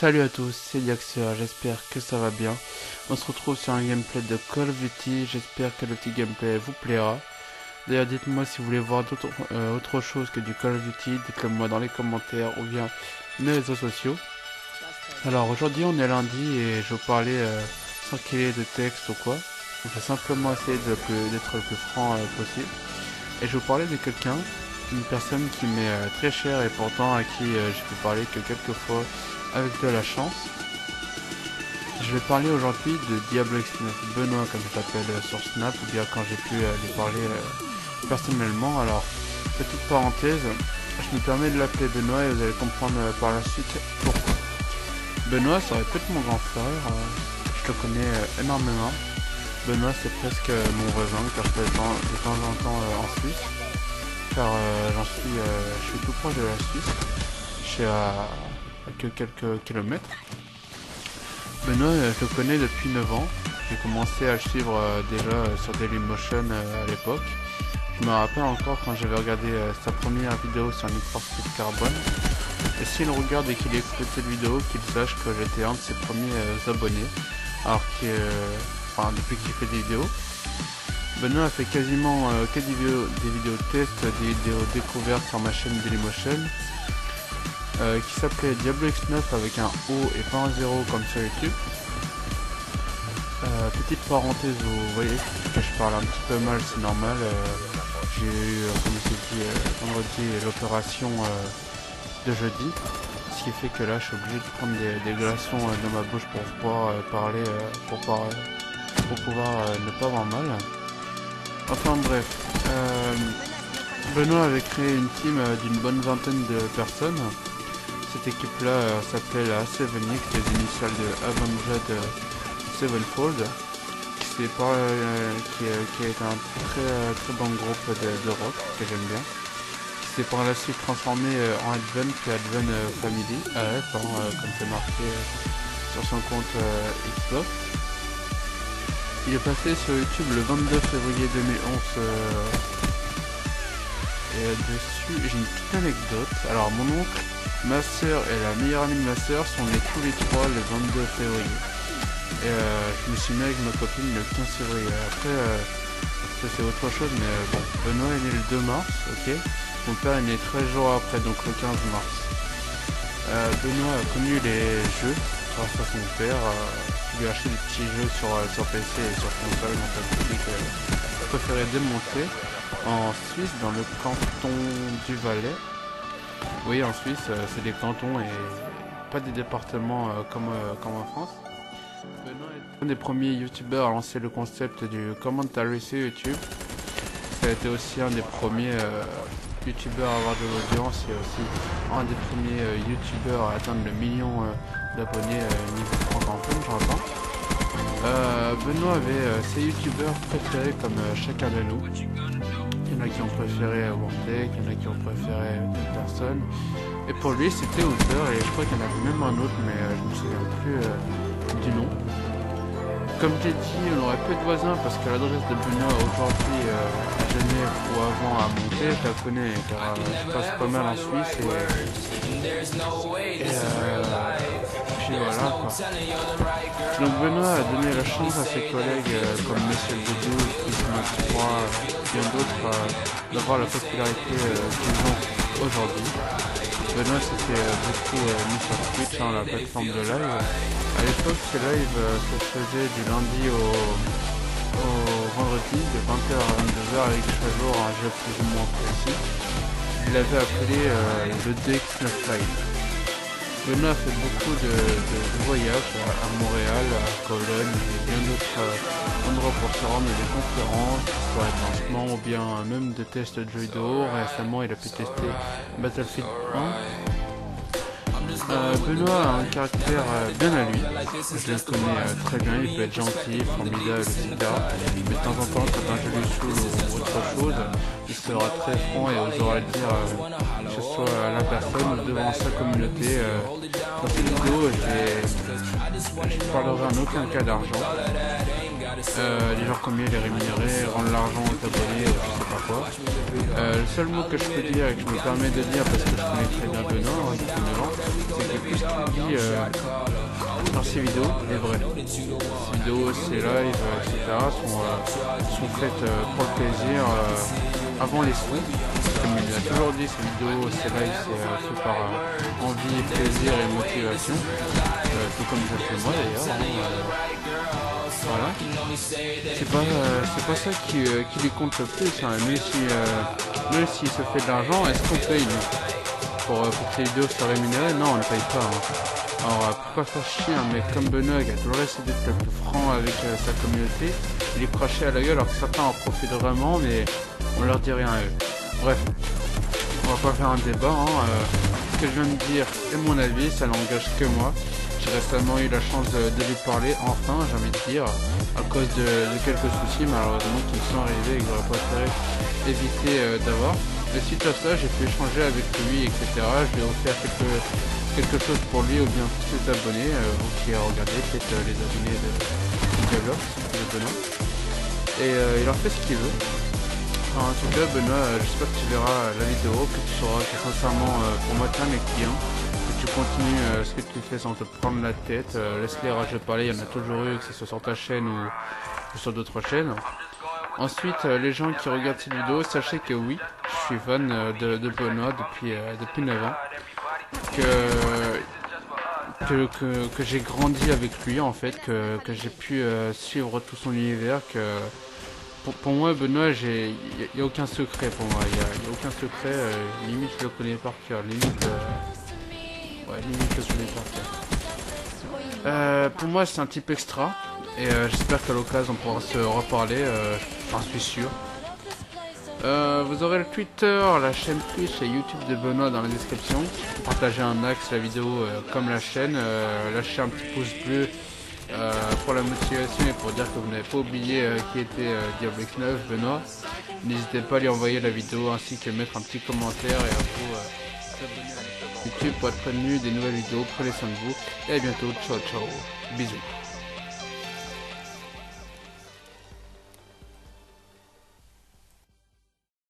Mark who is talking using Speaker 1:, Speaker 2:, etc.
Speaker 1: Salut à tous, c'est Diaxia, j'espère que ça va bien. On se retrouve sur un gameplay de Call of Duty, j'espère que le petit gameplay vous plaira. D'ailleurs dites-moi si vous voulez voir autre chose que du Call of Duty, dites-le moi dans les commentaires ou bien mes réseaux sociaux. Alors aujourd'hui on est lundi et je vais vous parler sans qu'il y ait de texte ou quoi. On va simplement essayer d'être le plus franc possible. Et je vais vous parler de quelqu'un, une personne qui m'est très chère et pourtant à qui je peux parler que quelques fois avec de la chance. Je vais parler aujourd'hui de Diablo X9, Benoît comme je l'appelle sur Snap, ou bien quand j'ai pu lui parler personnellement. Alors, petite parenthèse, je me permets de l'appeler Benoît et vous allez comprendre par la suite pourquoi. Benoît, ça aurait pu être mon grand frère, je le connais énormément. Benoît c'est presque mon voisin car je passe de temps en temps en Suisse, car je suis tout proche de la Suisse, je suis à que quelques kilomètres. Benoît, je le connais depuis 9 ans, j'ai commencé à le suivre déjà sur Dailymotion à l'époque. Je me rappelle encore quand j'avais regardé sa première vidéo sur Need for Speed Carbone. Et s'il regarde et qu'il écoute cette vidéo, qu'il sache que j'étais un de ses premiers abonnés, alors depuis qu'il fait des vidéos. Benoît a fait quasiment que des vidéos de test, des vidéos découvertes sur ma chaîne Dailymotion, qui s'appelait Diablo X9 avec un O et pas un 0 comme sur YouTube. Petite parenthèse, vous voyez que je parle un petit peu mal, c'est normal. J'ai eu, comme je l'ai dit, vendredi l'opération de jeudi, ce qui fait que là je suis obligé de prendre des glaçons dans ma bouche pour pouvoir parler, pour pouvoir ne pas avoir mal. Enfin bref, Benoît avait créé une team d'une bonne vingtaine de personnes. Cette équipe là s'appelait la A7X, les initiales de Avenged Sevenfold, qui a été un très bon groupe de rock que j'aime bien. Qui s'est par la suite transformé en Advent puis Advent Family, AF, comme c'est marqué sur son compte Xbox. Il est passé sur YouTube le 22 février 2011 et dessus j'ai une petite anecdote. Alors mon oncle, ma soeur et la meilleure amie de ma soeur sont nés tous les trois le 22 février. Et je me suis mis avec ma copine le 15 février. Après, ça c'est autre chose, mais bon, Benoît est né le 2 mars, ok. Mon père est né 13 jours après, donc le 15 mars. Benoît a connu les jeux grâce à son père, qui lui a acheté des petits jeux sur PC et sur console, donc il préférait démonter en Suisse, dans le canton du Valais. Oui, en Suisse, c'est des cantons et pas des départements comme en France. Benoît est un des premiers youtubeurs à lancer le concept du commentary sur YouTube. Ça a été aussi un des premiers youtubeurs à avoir de l'audience et aussi un des premiers youtubeurs à atteindre le million d'abonnés niveau francophone, j'entends. Benoît avait ses youtubeurs préférés comme chacun de nous. Il y en a qui ont préféré Wartech, il y en a qui ont préféré d'autres personnes. Et pour lui c'était auteur et je crois qu'il y en avait même un autre mais je me souviens plus du nom. Comme j'ai dit, on aurait peu de voisins parce que l'adresse de Benoît aujourd'hui à Genève ou avant à monter, je la connais car je passe pas mal en Suisse et puis voilà quoi. Donc Benoît a donné la chance à ses collègues comme Monsieur Boudou, Christmas 3, bien d'autres d'avoir la popularité qu'ils ont aujourd'hui. Benoît s'était beaucoup mis sur Twitch, la plateforme de live. À l'époque, ces lives se faisaient du lundi au vendredi, de 20h à 22h, avec chaque jour un jeu plus ou moins précis. Il l'avait appelé le DX9 Live. Benoît a fait beaucoup de voyages à Montréal, à Cologne et bien d'autres endroits pour se rendre à des conférences, soit de lancement ou bien même de tests de jeux vidéo. Récemment, il a pu tester Battlefield 1. Benoît a un caractère bien à lui, je le connais très bien, il peut être gentil, formidable, etc. Mais de temps en temps, quand un jeu lui saoule ou autre chose, il sera très franc et osera le dire, que ce soit à la personne ou devant sa communauté. Dans cette vidéo, je parlerai en aucun cas d'argent. les gens comme les rémunérer, rendre l'argent aux abonnés, je sais pas quoi. Le seul mot que je peux dire et que je me permets de dire parce que je connais très bien Benoît, c'est que tout ce qu'il dit dans ses vidéos est vrai. Ses vidéos, ses lives, etc. sont faites pour le plaisir avant les sous. Comme il a toujours dit, ses vidéos, ses lives, c'est fait par envie, plaisir et motivation. Tout comme je fais moi d'ailleurs. Voilà. C'est pas ça qui lui compte le plus. Hein. Même s'il se fait de l'argent, est-ce qu'on paye lui pour que ses vidéos soient rémunérées? Non, on ne paye pas. Hein. Alors pourquoi faire chier un mec comme Benoît qui a toujours essayé d'être le plus franc avec sa communauté, il est craché à la gueule alors que certains en profitent vraiment, mais on leur dit rien à eux. Bref, on va pas faire un débat. Hein. Ce que je viens de dire est mon avis, ça n'engage que moi. J'ai récemment eu la chance de lui parler, enfin, j'ai envie de dire, à cause de quelques soucis malheureusement qui me sont arrivés et que j'aurais préféré éviter d'avoir. Et suite à ça, j'ai pu échanger avec lui, etc. Je lui ai offert quelque chose pour lui ou bien tous ses abonnés, ou qui a regardé peut-être les abonnés de Diablo, de Benoît. Et il en fait ce qu'il veut. Enfin, en tout cas, Benoît, j'espère que tu verras la vidéo, que tu sauras que sincèrement pour moi t'es un mes clients. Tu continues ce que tu fais sans te prendre la tête, laisse-les rageux parler, il y en a toujours eu, que ce soit sur ta chaîne ou sur d'autres chaînes. Ensuite, les gens qui regardent cette vidéo, sachez que oui, je suis fan de Benoît depuis 9 ans, que j'ai grandi avec lui en fait, que j'ai pu suivre tout son univers, que pour moi Benoît, il n'y a aucun secret pour moi, il y a aucun secret, limite je le connais par cœur, limite je connais par cœur. Pour moi c'est un type extra, et j'espère qu'à l'occasion on pourra se reparler, j'en suis sûr. Vous aurez le Twitter, la chaîne Twitch et YouTube de Benoît dans la description. Partagez un max la vidéo comme la chaîne, lâchez un petit pouce bleu pour la motivation et pour dire que vous n'avez pas oublié qui était Diablo X9, Benoît. N'hésitez pas à lui envoyer la vidéo ainsi que mettre un petit commentaire et à vous s'abonner à YouTube pour être prévenu des nouvelles vidéos. Prenez soin de vous et à bientôt, ciao ciao, bisous.